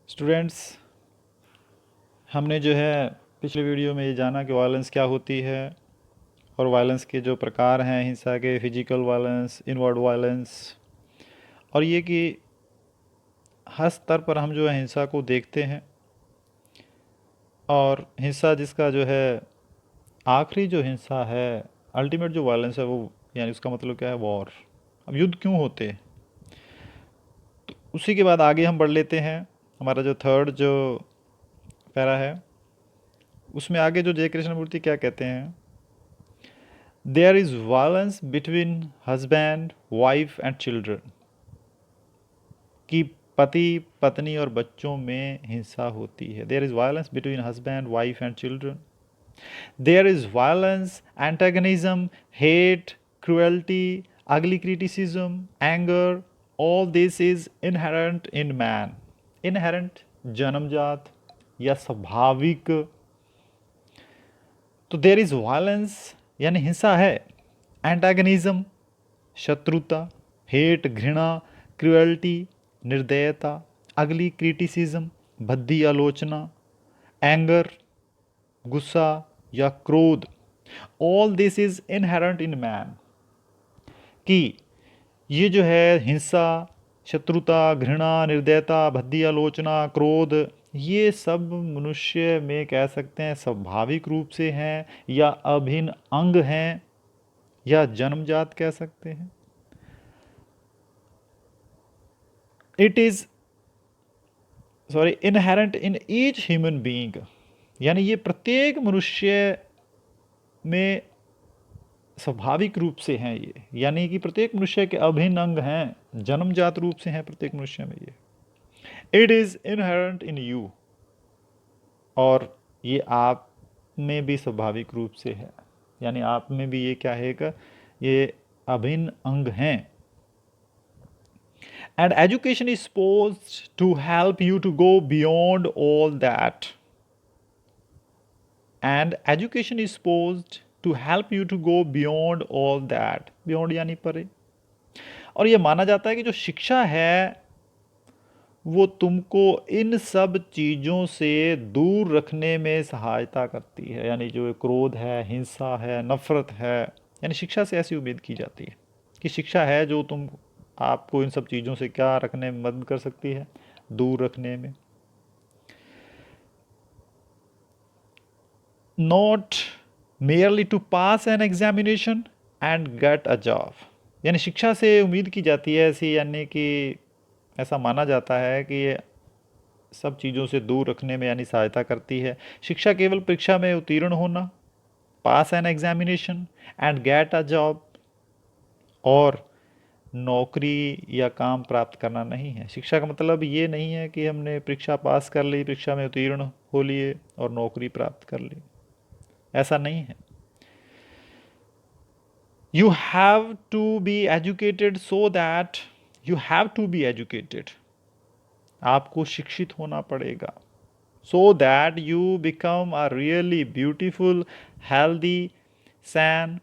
Students, हमने जो है पिछले वीडियो में ये जाना कि वायलेंस क्या होती है और वायलेंस के जो प्रकार हैं हिंसा के, फिजिकल वायलेंस, इनवर्ड वायलेंस, और ये कि हर स्तर पर हम जो है हिंसा को देखते हैं। और हिंसा जिसका जो है आखिरी जो हिंसा है, अल्टीमेट जो वायलेंस है वो, यानी उसका मतलब क्या है, वॉर। अब युद्ध क्यों होते हैं, उसी के बाद आगे हम बढ़ लेते हैं। हमारा जो थर्ड जो पैरा है उसमें आगे जो जय कृष्ण मूर्ति क्या कहते हैं, there is violence between husband, wife and children, कि पति पत्नी और बच्चों में हिंसा होती है। There is violence between husband, wife and children. There is violence, antagonism, hate, cruelty, ugly criticism, anger, all this is inherent in man. Inherent जन्मजात या स्वाभाविक। तो देयर इज वायलेंस यानी हिंसा है, एंटागनिज्म शत्रुता, हेट घृणा, क्रुएल्टी निर्दयता, अगली क्रिटिसिज्म भद्दी आलोचना, एंगर गुस्सा या क्रोध, all this is inherent in man, कि ये जो है हिंसा, शत्रुता, घृणा, निर्दयता, भद्दी आलोचना, क्रोध, ये सब मनुष्य में कह सकते हैं स्वाभाविक रूप से हैं या अभिन्न अंग हैं या जन्मजात कह सकते हैं। It is inherent in each human being, यानी ये प्रत्येक मनुष्य में स्वाभाविक रूप से हैं ये, यानी कि प्रत्येक मनुष्य के अभिन्न अंग हैं, जन्मजात रूप से हैं प्रत्येक मनुष्य में ये। It is inherent in you, और ये आप में भी स्वाभाविक रूप से है, यानी आप में भी ये क्या है कि ये अभिन्न अंग हैं। And education is supposed to help you to go beyond all that. And education is supposed to help you to go beyond all that. Beyond यानी परे। और ये माना जाता है कि जो शिक्षा है वो तुमको इन सब चीज़ों से दूर रखने में सहायता करती है, यानी जो क्रोध है, हिंसा है, नफरत है, यानी शिक्षा से ऐसी उम्मीद की जाती है कि शिक्षा है जो तुम आपको इन सब चीज़ों से क्या रखने में मदद कर सकती है, दूर रखने में। Not merely to pass an examination and get a job, यानी शिक्षा से उम्मीद की जाती है ऐसी, यानी कि ऐसा माना जाता है कि ये सब चीज़ों से दूर रखने में यानी सहायता करती है। शिक्षा केवल परीक्षा में उत्तीर्ण होना, pass an examination and get a job, और नौकरी या काम प्राप्त करना नहीं है। शिक्षा का मतलब ये नहीं है कि हमने परीक्षा पास कर ली, परीक्षा में उत्तीर्ण हो लिए और नौकरी प्राप्त कर ली, ऐसा नहीं है। You have to be educated so that, you have to be educated, आपको शिक्षित होना पड़ेगा, so that you become a really beautiful, healthy, sane,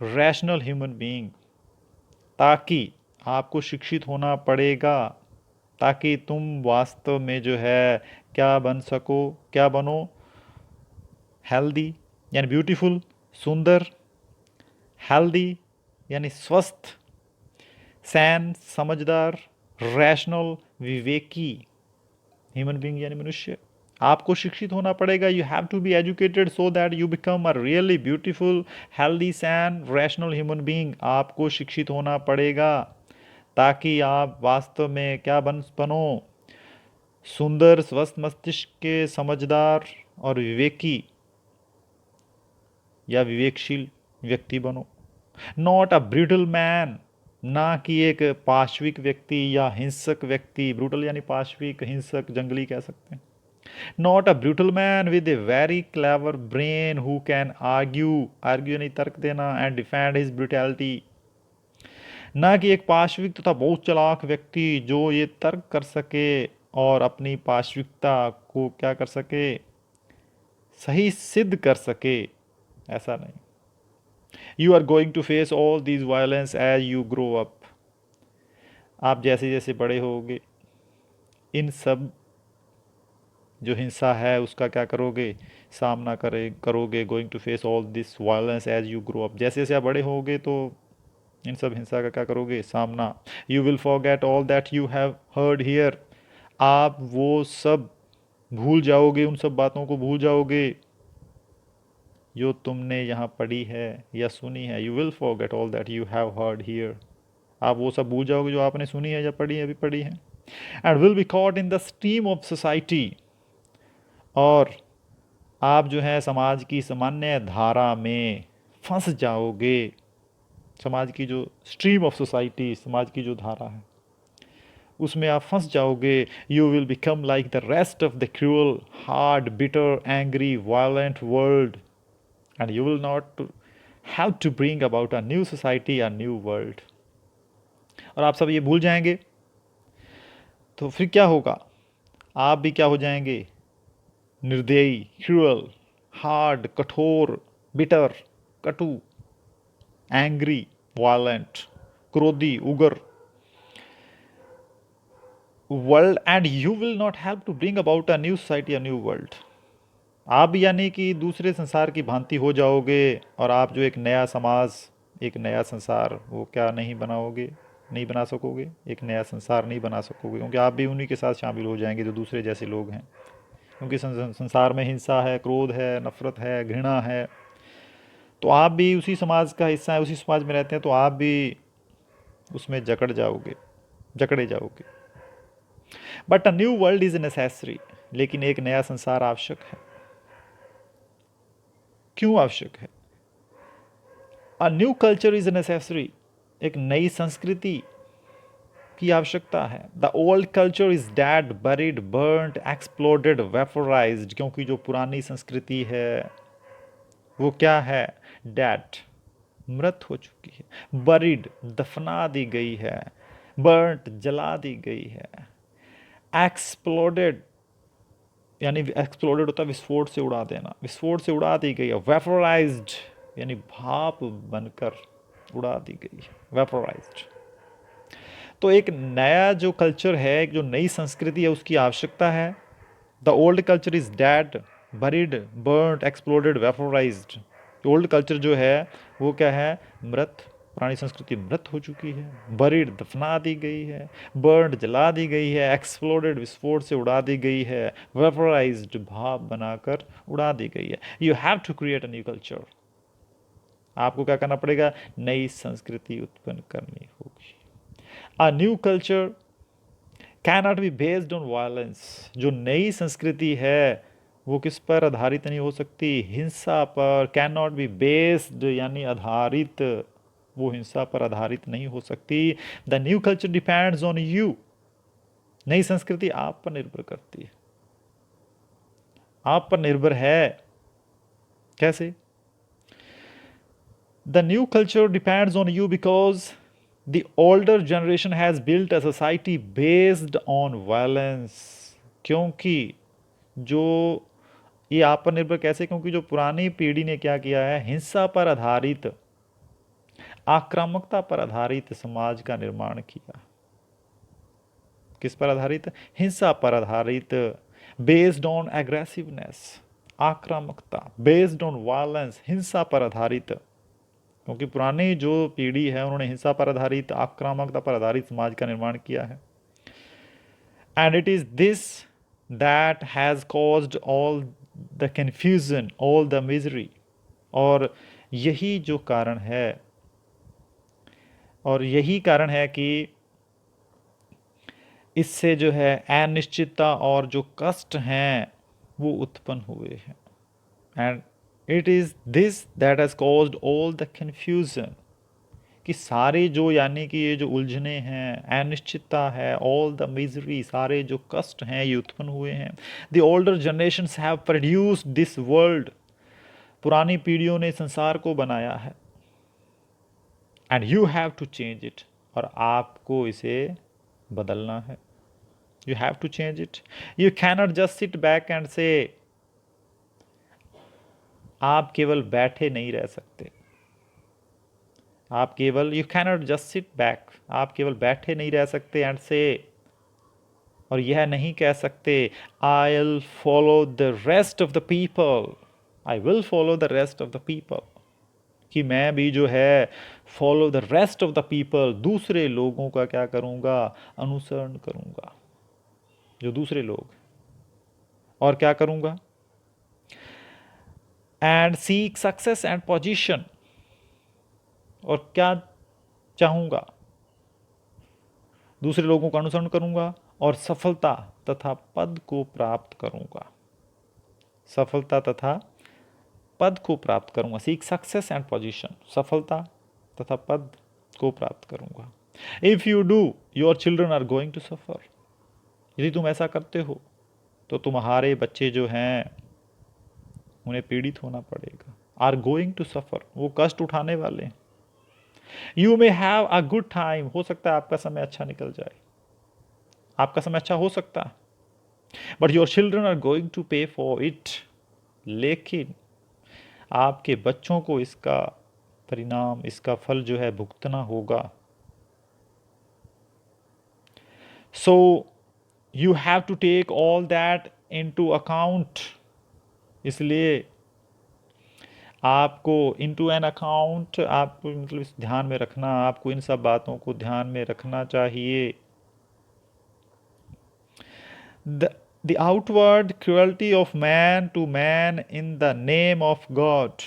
rational human being, ताकि आपको शिक्षित होना पड़ेगा ताकि तुम वास्तव में जो है क्या बन सको, क्या बनो, हेल्दी यानी ब्यूटीफुल, सुंदर, हेल्दी यानी स्वस्थ, सैन समझदार, रैशनल विवेकी ह्यूमन बीइंग यानी मनुष्य। आपको शिक्षित होना पड़ेगा, you have to be educated so that you become a really beautiful, healthy, sane, rational human being. आपको शिक्षित होना पड़ेगा ताकि आप वास्तव में क्या बनो, सुंदर, स्वस्थ मस्तिष्क के, समझदार और विवेकी या विवेकशील व्यक्ति बनो। नॉट अ ब्रूटल मैन, ना कि एक पाशविक व्यक्ति या हिंसक व्यक्ति, ब्रूटल यानी पाशविक, हिंसक, जंगली कह सकते हैं। Not a brutal man with a very clever brain who can argue, argue यानी तर्क देना, एंड डिफेंड हिज ब्रूटैलिटी, ना कि एक पाशविक तथा बहुत चालाक व्यक्ति जो ये तर्क कर सके और अपनी पाशविकता को क्या कर सके, सही सिद्ध कर सके, ऐसा नहीं। You are going to face all these violence as you grow up, आप जैसे जैसे बड़े होगे इन सब जो हिंसा है उसका क्या करोगे, सामना करोगे। Going to face all this violence as you grow up, जैसे जैसे आप बड़े होगे तो इन सब हिंसा का क्या करोगे, सामना। You will forget all that you have heard here, आप वो सब भूल जाओगे, उन सब बातों को भूल जाओगे जो तुमने यहाँ पढ़ी है या सुनी है। You will forget all that you have heard here, आप वो सब भूल जाओगे जो आपने सुनी है या पढ़ी है, अभी पढ़ी है। And will be caught in the stream of society, और आप जो है समाज की सामान्य धारा में फंस जाओगे। समाज की जो स्ट्रीम ऑफ सोसाइटी, समाज की जो धारा है उसमें आप फंस जाओगे। You will become like the rest of the cruel, hard, bitter, angry, violent world, and you will not have to bring about a new society, a new world. और आप सब ये भूल जाएंगे तो फिर क्या होगा, आप भी क्या हो जाएंगे, निर्दयी, क्रूअल, हार्ड, कठोर, बिटर, कटु, एंग्री, वायलेंट, क्रोधी, उग्र world, and you will not have to bring about a new society, a new world. आप यानी कि दूसरे संसार की भांति हो जाओगे, और आप जो एक नया समाज, एक नया संसार, वो क्या नहीं बनाओगे, नहीं बना सकोगे, एक नया संसार नहीं बना सकोगे, क्योंकि आप भी उन्हीं के साथ शामिल हो जाएंगे जो दूसरे जैसे लोग हैं। क्योंकि संसार में हिंसा है, क्रोध है, नफरत है, घृणा है, तो आप भी उसी समाज का हिस्सा है, उसी समाज में रहते हैं, तो आप भी उसमें जकड़े जाओगे। But a new world is necessary, लेकिन एक नया संसार आवश्यक है। क्यों आवश्यक है? A new culture is necessary, एक नई संस्कृति की आवश्यकता है। The old culture is dead, buried, burned, exploded, vaporised, क्योंकि जो पुरानी संस्कृति है वो क्या है, डेड, मृत हो चुकी है। बरीड, दफना दी गई है। बर्न्ट, जला दी गई है। एक्सप्लोडेड, यानी एक्सप्लोडेड होता है विस्फोट से उड़ा देना, विस्फोट से उड़ा दी गई है। वेपोराइज्ड, यानी भाप बनकर उड़ा दी गई है, वेपोराइज्ड। तो एक नया जो कल्चर है, एक जो नई संस्कृति है, उसकी आवश्यकता है। The old culture is dead, buried, burned, exploded, vaporised. Old culture जो है वो क्या है, मृत, पुरानी संस्कृति मृत हो चुकी है। बरीड, दफना दी गई है। बर्न्ड, जला दी गई है। एक्सप्लोडेड, विस्फोट से उड़ा दी गई है। वेपोराइज्ड, भाप बनाकर उड़ा दी गई है। You have to create a new culture, आपको क्या करना पड़ेगा, नई संस्कृति उत्पन्न करनी होगी। A new culture can not be based on violence, जो नई संस्कृति है वो किस पर आधारित नहीं हो सकती, हिंसा पर। कैन नॉट बी बेस्ड यानी आधारित, वो हिंसा पर आधारित नहीं हो सकती। The new culture depends on you, नई संस्कृति आप पर निर्भर करती है, आप पर निर्भर है। कैसे? The new culture depends on you because the older generation has built a society based on violence, क्योंकि जो ये आप पर निर्भर कैसे, क्योंकि जो पुरानी पीढ़ी ने क्या किया है, हिंसा पर आधारित, आक्रामकता पर आधारित समाज का निर्माण किया। किस पर आधारित, हिंसा पर आधारित, बेस्ड ऑन एग्रेसिवनेस, आक्रामकता, बेस्ड ऑन वायलेंस, हिंसा पर आधारित। क्योंकि पुरानी जो पीढ़ी है उन्होंने हिंसा पर आधारित, आक्रामकता पर आधारित समाज का निर्माण किया है। And it is this that has caused all the confusion, all the misery. और यही जो कारण है, और यही कारण है कि इससे जो है अनिश्चितता और जो कष्ट हैं वो उत्पन्न हुए हैं। And it is this that has caused all the confusion, कि सारे जो यानी कि ये जो उलझने हैं, अनिश्चितता है, ऑल द मिजरी, सारे जो कष्ट हैं ये उत्पन्न हुए हैं। The older generations have produced this world, पुरानी पीढ़ियों ने संसार को बनाया है। And you have to change it, और आपको इसे बदलना है। You have to change it. You cannot just sit back and say, आप केवल बैठे नहीं रह सकते। आप केवल, you cannot just sit back, आप केवल बैठे नहीं रह सकते एंड से और यह नहीं कह सकते I will follow the rest of the people, I will follow the rest of the people, कि मैं भी जो है follow the rest of the people, दूसरे लोगों का क्या करूँगा, अनुसरण करूँगा, जो दूसरे लोग, और क्या करूँगा, and seek success and position, और क्या चाहूँगा, दूसरे लोगों का अनुसरण करूँगा और सफलता तथा पद को प्राप्त करूँगा, सफलता तथा पद को प्राप्त करूँगा, सीक सक्सेस एंड पोजीशन, सफलता तथा पद को प्राप्त करूँगा। If you do your children are going to suffer, यदि तुम ऐसा करते हो तो तुम्हारे बच्चे जो हैं उन्हें पीड़ित होना पड़ेगा, आर गोइंग टू सफ़र, वो कष्ट उठाने वाले हैं। You may have a good time, हो सकता है आपका समय अच्छा निकल जाए, आपका समय अच्छा हो सकता है, but your children are going to pay for it, लेकिन आपके बच्चों को इसका परिणाम, इसका फल जो है भुगतना होगा। So you have to take all that into account, इसलिए आपको इनटू एन अकाउंट, आपको मतलब इस ध्यान में रखना, आपको इन सब बातों को ध्यान में रखना चाहिए। The outward cruelty of man to man in the name of God,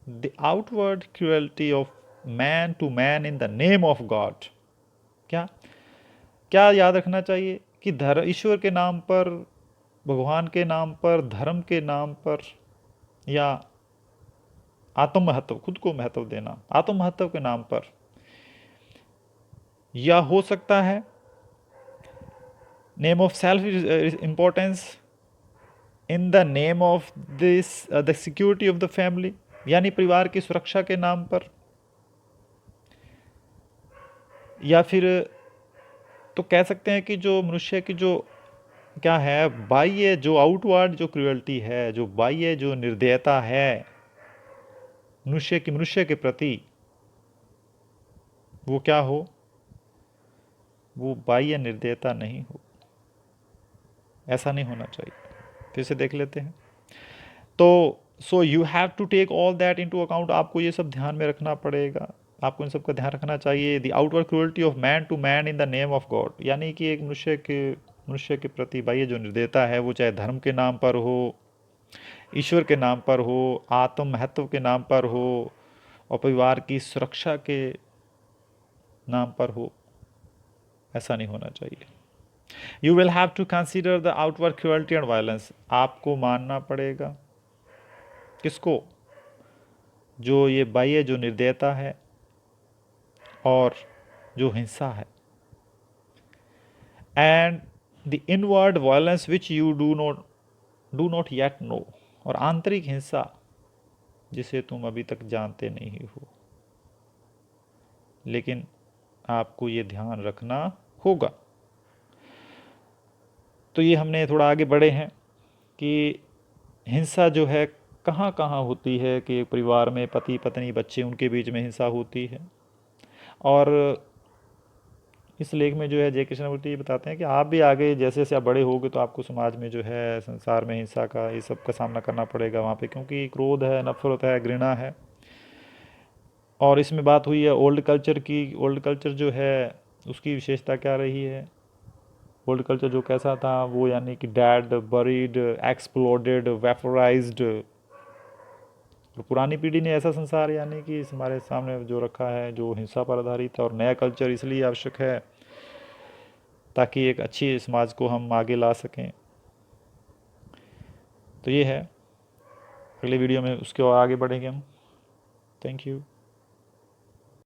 the outward cruelty of man to man in the name of God, क्या क्या याद रखना चाहिए कि धर्म, ईश्वर के नाम पर, भगवान के नाम पर, धर्म के नाम पर, या आत्म महत्व, खुद को महत्व देना, आत्म महत्व के नाम पर, या हो सकता है name of self importance in the name of this the security of the family, यानी परिवार की सुरक्षा के नाम पर, या फिर तो कह सकते हैं कि जो मनुष्य की जो क्या है बाह्य, जो आउटवर्ड जो क्रुएल्टी है, जो बाह्य जो निर्दयता है मनुष्य के प्रति, वो क्या हो, वो बाह्य निर्दयता नहीं हो, ऐसा नहीं होना चाहिए। फिर से देख लेते हैं। तो so you have to take all that into account, आपको ये सब ध्यान में रखना पड़ेगा, आपको इन सब का ध्यान रखना चाहिए। The outward cruelty of man to man in the name of God, यानी कि एक मनुष्य के प्रति बाह्य जो निर्दयता है, वो चाहे धर्म के नाम पर हो, ईश्वर के नाम पर हो, आत्म महत्व के नाम पर हो, और परिवार की सुरक्षा के नाम पर हो, ऐसा नहीं होना चाहिए। You will have to consider the outward cruelty and violence, आपको मानना पड़ेगा किसको, जो ये बाह्य जो निर्दयता है और जो हिंसा है, and the inward violence which you do not yet know, और आंतरिक हिंसा जिसे तुम अभी तक जानते नहीं हो, लेकिन आपको ये ध्यान रखना होगा। तो ये हमने थोड़ा आगे बढ़े हैं कि हिंसा जो है कहाँ कहाँ होती है, कि परिवार में पति पत्नी बच्चे उनके बीच में हिंसा होती है। और इस लेख में जो है जय कृष्णमूर्ति ये बताते हैं कि आप भी आगे जैसे जैसे आप बड़े होगे तो आपको समाज में जो है, संसार में हिंसा का, ये सब का सामना करना पड़ेगा वहाँ पे, क्योंकि क्रोध है, नफरत है, घृणा है। और इसमें बात हुई है ओल्ड कल्चर की, ओल्ड कल्चर जो है उसकी विशेषता क्या रही है, ओल्ड कल्चर जो कैसा था वो, यानी कि डेड, बरीड, एक्सप्लोडेड, वेपोराइज्ड। और पुरानी पीढ़ी ने ऐसा संसार यानी कि हमारे सामने जो रखा है जो हिंसा पर आधारित है। और नया कल्चर इसलिए आवश्यक है ताकि एक अच्छी समाज को हम आगे ला सकें। तो ये है, अगले वीडियो में उसके और आगे बढ़ेंगे हम। Thank you.